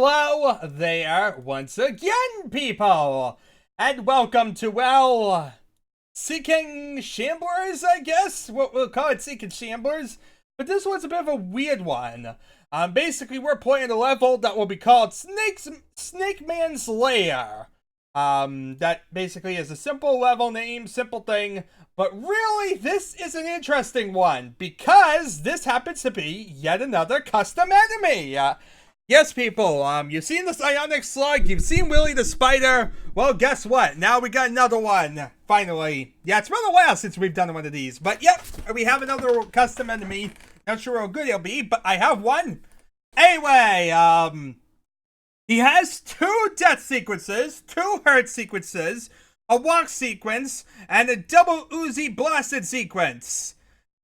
Hello there once again, people! And welcome to, well, Seeking Shamblers, I guess? We'll call it Seeking Shamblers. But this one's a bit of a weird one. Basically, we're playing a level that will be called Snakeman's Lair. That basically is a simple level name, simple thing. But really, this is an interesting one, because this happens to be yet another custom enemy. Yes, people, you've seen the Psionic Slug, you've seen Willy the Spider. Well, guess what? Now we got another one, finally. Yeah, it's been a while since we've done one of these. But, yep, we have another custom enemy. Not sure how good he'll be, but I have one. Anyway, he has 2 death sequences, 2 hurt sequences, a walk sequence, and a double Uzi blasted sequence.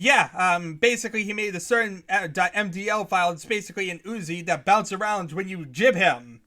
Yeah, basically he made a certain .mdl file. It's basically an Uzi that bounces around when you jib him.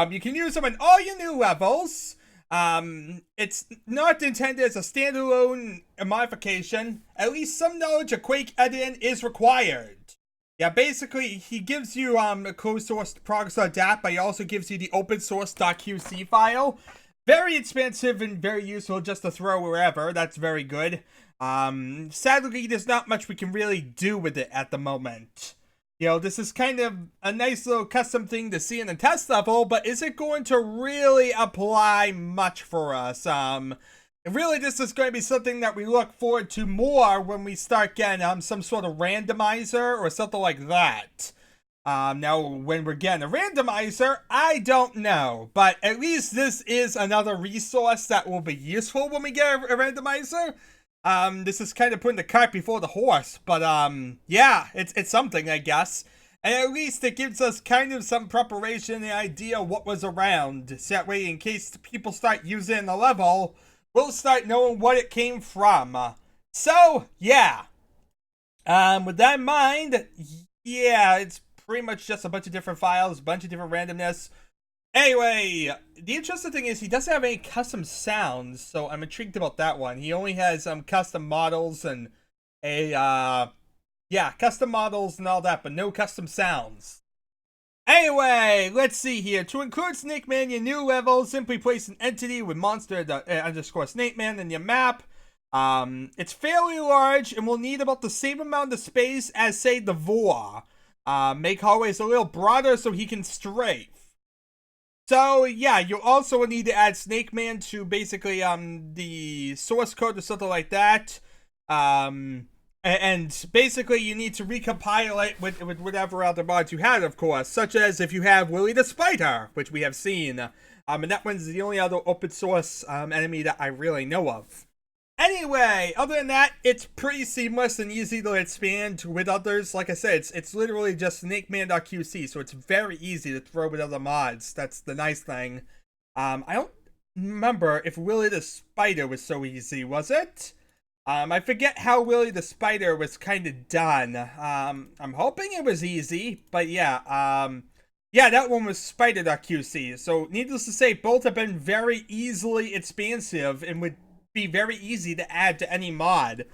You can use them in all your new levels. It's not intended as a standalone modification. At least some knowledge of Quake editing is required. Yeah, basically he gives you a closed source progress.dat, but he also gives you the open source.qc file. Very expensive and very useful just to throw wherever. That's very good. Sadly, there's not much we can really do with it at the moment. You know, this is kind of a nice little custom thing to see in the test level, but is it going to really apply much for us? Really, this is going to be something that we look forward to more when we start getting some sort of randomizer or something like that. Now, when we're getting a randomizer, I don't know. But at least this is another resource that will be useful when we get a randomizer. This is kind of putting the cart before the horse. But, yeah, it's something, I guess. And at least it gives us kind of some preparation and idea what was around. So that way, in case people start using the level, we'll start knowing what it came from. So, yeah. With that in mind, yeah, it's pretty much just a bunch of different files, a bunch of different randomness. Anyway, the interesting thing is he doesn't have any custom sounds, so I'm intrigued about that one. He only has custom models and custom models and all that, but no custom sounds. Anyway, let's see here. To include Snakeman in your new level, simply place an entity with monster underscore Snakeman in your map. It's fairly large and will need about the same amount of space as, say, the Vor. Make hallways a little broader so he can strafe. So, yeah, you also need to add Snakeman to basically the source code or something like that. And basically you need to recompile it with whatever other mods you had, of course. Such as if you have Willy the Spider, which we have seen. And that one's the only other open source enemy that I really know of. Anyway, other than that, it's pretty seamless and easy to expand with others. Like I said, it's literally just snakeman.qc, so it's very easy to throw with other mods. That's the nice thing. I don't remember if Willy the Spider was so easy, was it? I forget how Willy the Spider was kind of done. I'm hoping it was easy, but yeah, yeah, that one was spider.qc. So needless to say, both have been very easily expansive and would be very easy to add to any mod.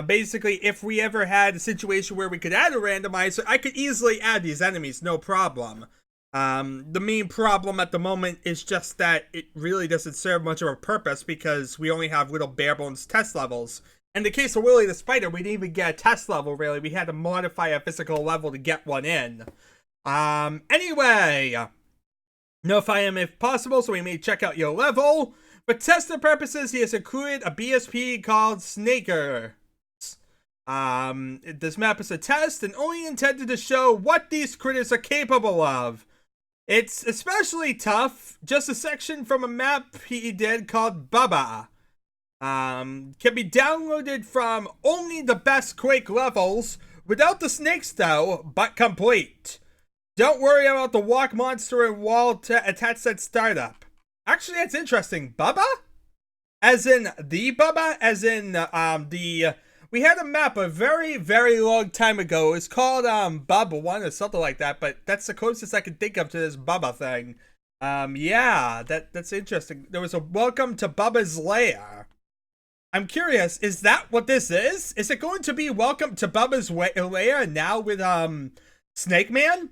Basically, if we ever had a situation where we could add a randomizer, I could easily add these enemies, no problem. The main problem at the moment is just that it really doesn't serve much of a purpose because we only have little bare bones test levels. In the case of Willy the Spider, we didn't even get a test level, really. We had to modify a physical level to get one in. Anyway, notify him if possible, so we may check out your level. For testing purposes, he has included a BSP called Snaker. This map is a test and only intended to show what these critters are capable of. It's especially tough. Just a section from a map he did called Bubba. Can be downloaded from only the best Quake levels, without the snakes though, but complete. Don't worry about the walk monster and wall attached at startup. Actually, that's interesting. Bubba? As in the Bubba? As in, we had a map a very, very long time ago. It's called, Bubba 1 or something like that, but that's the closest I can think of to this Bubba thing. Yeah, that's interesting. There was a welcome to Bubba's Lair. I'm curious, is that what this is? Is it going to be welcome to Bubba's Lair now with, Snakeman?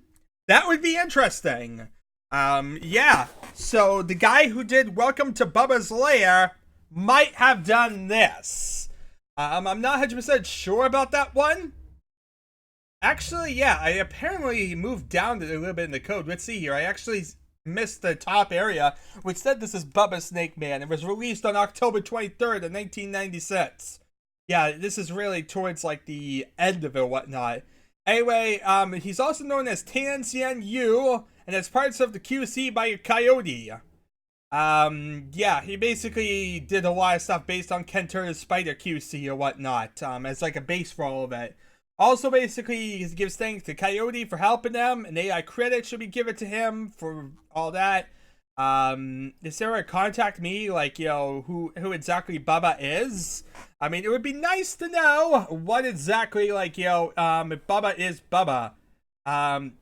That would be interesting. Yeah. So the guy who did Welcome to Bubba's Lair might have done this. I'm not 100% sure about that one. Actually, yeah, I apparently moved down a little bit in the code. Let's see here. I actually missed the top area, which said this is Bubba Snakeman. It was released on October 23rd of 1996. Yeah, this is really towards, like, the end of it or whatnot. Anyway, he's also known as Tan Xian Yu, and as parts of the QC by Coyote. Yeah, he basically did a lot of stuff based on Kentur's Spider QC or whatnot, as like a base for all of it. Also, basically, he gives thanks to Coyote for helping them, and AI credit should be given to him for all that. Is there a contact me, like, you know, who exactly Bubba is? I mean, it would be nice to know what exactly, like, you know, if Bubba is Bubba.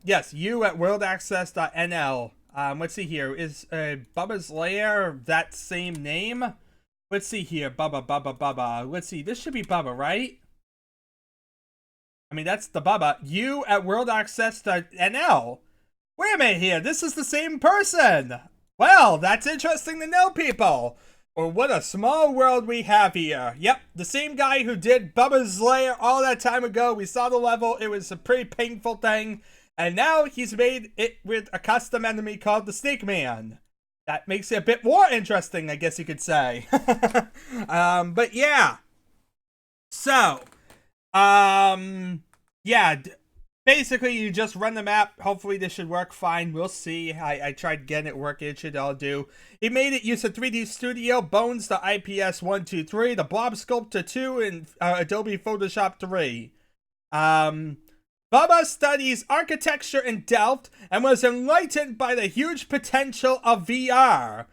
Yes, you at worldaccess.nl. Let's see here. Is Bubba's Lair that same name? Let's see here. Bubba. Let's see. This should be Bubba, right? I mean, that's the Bubba. You at worldaccess.nl. Wait a minute here. This is the same person. Well, that's interesting to know, people. Or what a small world we have here. Yep, the same guy who did Bubba's Lair all that time ago. We saw the level. It was a pretty painful thing. And now he's made it with a custom enemy called the Snakeman. That makes it a bit more interesting, I guess you could say. But yeah. So, yeah, basically you just run the map. Hopefully this should work fine. We'll see. I tried getting it working. It should all do. He made it use a 3D Studio, Bones to IPS 123, the Blob Sculptor 2, and Adobe Photoshop 3. Bubba studies architecture in Delft and was enlightened by the huge potential of VR.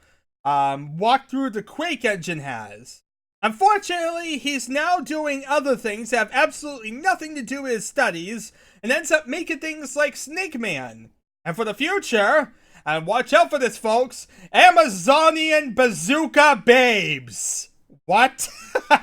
Walkthrough the Quake engine has. Unfortunately, he's now doing other things that have absolutely nothing to do with his studies, and ends up making things like Snakeman. And for the future, and watch out for this, folks, Amazonian bazooka babes. What? Now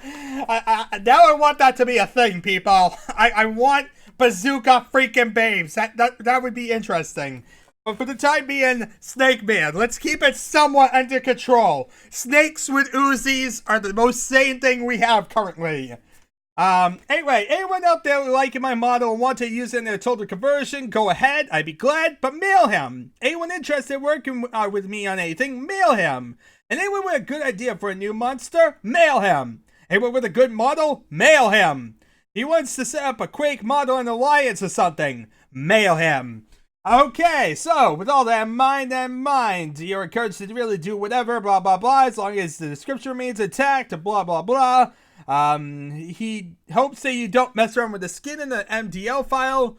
I want that to be a thing, people. I want bazooka freaking babes. That would be interesting. But for the time being, Snakeman. Let's keep it somewhat under control. Snakes with uzis are the most sane thing we have currently. Anyway, anyone out there liking my model and want to use it in their total conversion, go ahead. I'd be glad, but mail him. Anyone interested in working with me on anything, mail him. And anyone with a good idea for a new monster, mail him. Anyone with a good model, mail him. He wants to set up a Quake model and alliance or something, mail him. Okay, so with all that in mind, you're encouraged to really do whatever, blah, blah, blah, as long as the description remains intact, blah, blah, blah. He hopes that you don't mess around with the skin in the MDL file.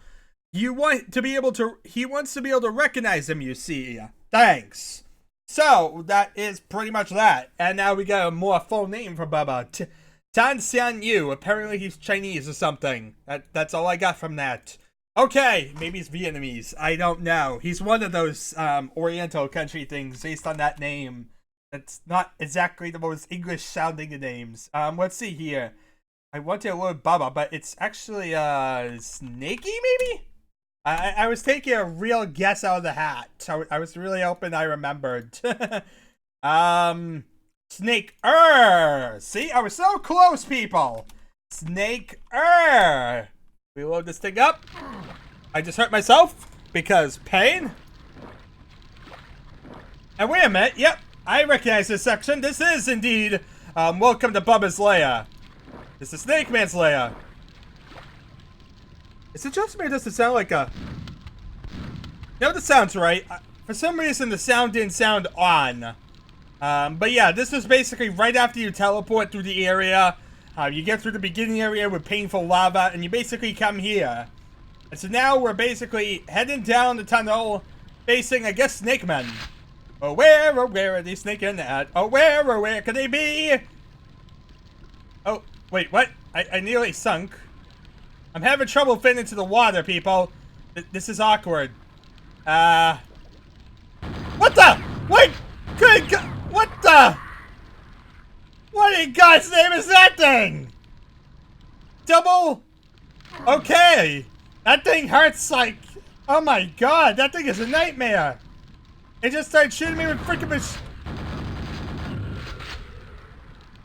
He wants to be able to recognize them, you see. Thanks. So, that is pretty much that. And now we got a more full name for Bubba. Tan Xian Yu. Apparently he's Chinese or something. That's all I got from that. Okay, maybe he's Vietnamese. I don't know. He's one of those Oriental country things based on that name. That's not exactly the most English sounding of names. Let's see here. I wanted a word Bubba, but it's actually Snakey maybe? I was taking a real guess out of the hat. I was really hoping I remembered. Snake See, I was so close, people. Snake Reload this thing up. I just hurt myself because pain. And wait a minute. Yep, I recognize this section. This is indeed Welcome to Bubba's Lair. This is Snakeman's Lair. Is it just me or does it sound like a... No, this sounds right. For some reason, the sound didn't sound on. But yeah, this is basically right after you teleport through the area. You get through the beginning area with painful lava, and you basically come here. And so now we're basically heading down the tunnel, facing, I guess, Snakemen. Oh, where are these snakemen at? Oh, where could they be? Oh, wait, what? I nearly sunk. I'm having trouble fitting into the water, people. This is awkward. What the? Wait! Good God! What the? What in God's name is that thing? Double? Okay. That thing hurts like Oh my god, that thing is a nightmare. It just started shooting me with freaking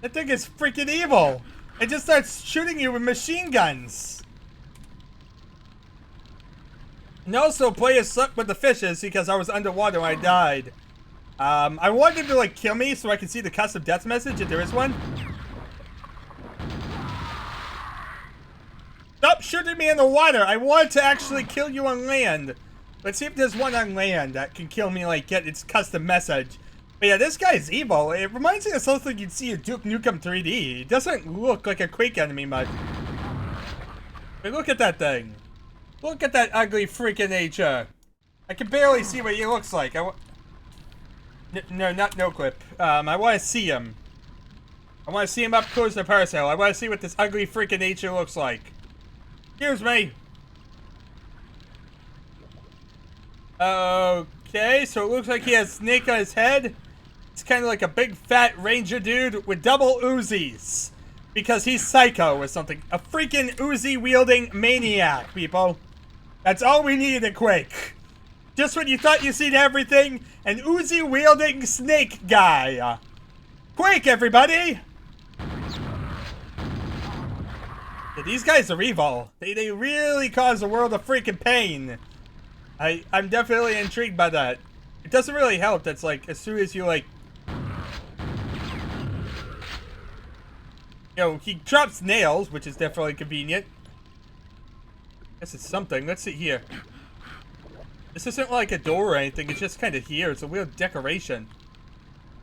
That thing is freaking evil. It just starts shooting you with machine guns. And also, player sucked with the fishes because I was underwater when I died. I wanted him to like kill me so I can see the custom death message if there is one. Stop shooting me in the water. I wanted to actually kill you on land. Let's see if there's one on land that can kill me, like get its custom message. But yeah, this guy's evil. It reminds me of something you'd see in Duke Nukem 3D. It doesn't look like a Quake enemy much. But look at that thing. Look at that ugly freaking nature. I can barely see what he looks like. No, not no clip. I want to see him. I want to see him up close and personal. I want to see what this ugly freaking nature looks like. Excuse me. Okay, so it looks like he has snake on his head. It's kind of like a big fat ranger dude with double uzis. Because he's psycho or something. A freaking Uzi wielding maniac, people. That's all we needed in Quake. Just when you thought you seen everything, an Uzi wielding snake guy. Quake, everybody! Yeah, these guys are evil. They really cause a world of freaking pain. I'm definitely intrigued by that. It doesn't really help that's like, as soon as you like... You know, he drops nails, which is definitely convenient. This is something. Let's see here. This isn't like a door or anything. It's just kind of here. It's a weird decoration.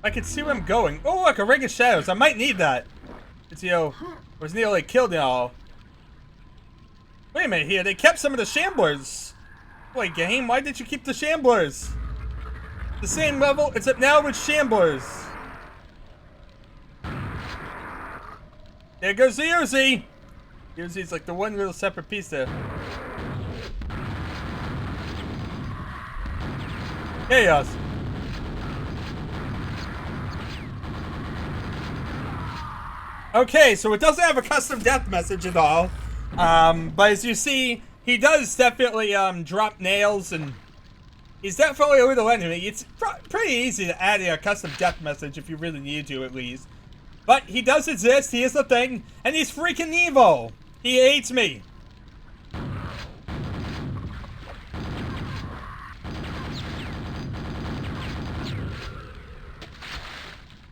I can see where I'm going. Oh, look, a ring of shadows. I might need that. It's, you know, I was nearly killed now. Wait a minute here. They kept some of the Shamblers. Wait, game, why did you keep the Shamblers? The same level, except now with Shamblers. There goes the Uzi. Uzi's like the one little separate piece there. Chaos. Okay, so it doesn't have a custom death message at all. But as you see, he does definitely drop nails, and he's definitely a little enemy. It's pretty easy to add a custom death message if you really need to, at least. But he does exist, he is the thing, and he's freaking evil. He hates me.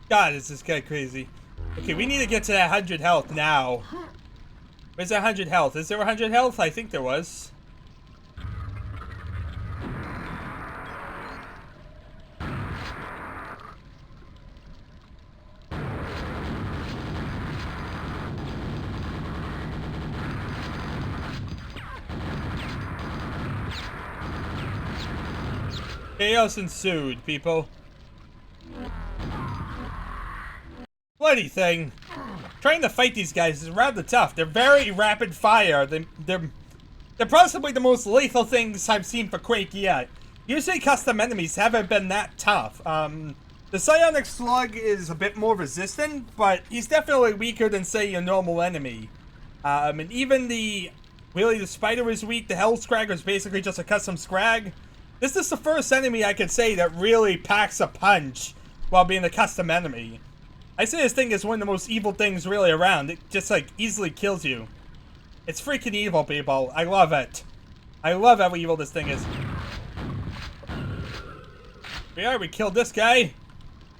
God, is this guy crazy. Okay, we need to get to that 100 health now. Where's that 100 health? Is there 100 health? I think there was. Chaos ensued, people. Bloody thing. Trying to fight these guys is rather tough. They're very rapid fire. They're possibly the most lethal things I've seen for Quake yet. Usually custom enemies haven't been that tough. The psionic slug is a bit more resistant, but he's definitely weaker than, say, a normal enemy. And even the spider is weak. The hell scrag is basically just a custom scrag. This is the first enemy I could say that really packs a punch while being a custom enemy. I say this thing is one of the most evil things really around. It just like easily kills you. It's freaking evil, people. I love it. I love how evil this thing is. We killed this guy.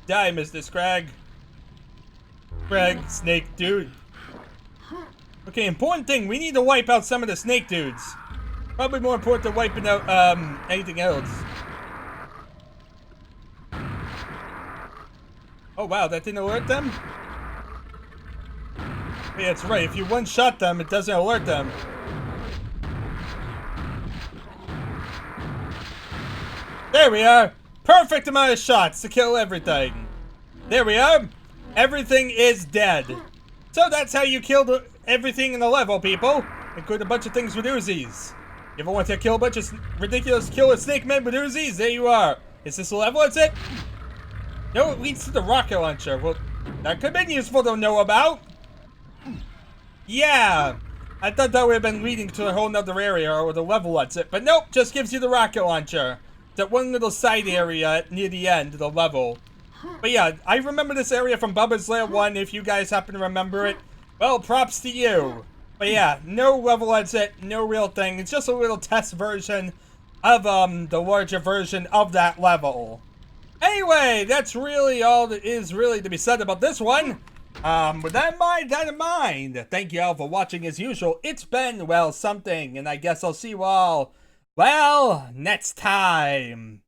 Die, Mr. Scrag. Scrag, snake dude. Okay, important thing. We need to wipe out some of the snake dudes. Probably more important than wiping out anything else. Oh wow, that didn't alert them? Yeah, that's right. If you one-shot them, it doesn't alert them. There we are! Perfect amount of shots to kill everything. There we are. Everything is dead. So that's how you killed everything in the level, people. Include a bunch of things with Uzis. You ever want to kill a bunch of ridiculous killer snakemen with Uzis? There you are. Is this a level? That's it? No, it leads to the rocket launcher. Well, that could have been useful to know about. Yeah. I thought that would have been leading to a whole nother area or the level exit, but nope, just gives you the rocket launcher. That one little side area near the end of the level. But yeah, I remember this area from Bubba's Lair 1, if you guys happen to remember it. Well, props to you. But yeah, no level exit, no real thing. It's just a little test version of the larger version of that level. Anyway, that's really all that is really to be said about this one. With that in mind, thank you all for watching as usual. It's been, well, something, and I guess I'll see you all, well, next time.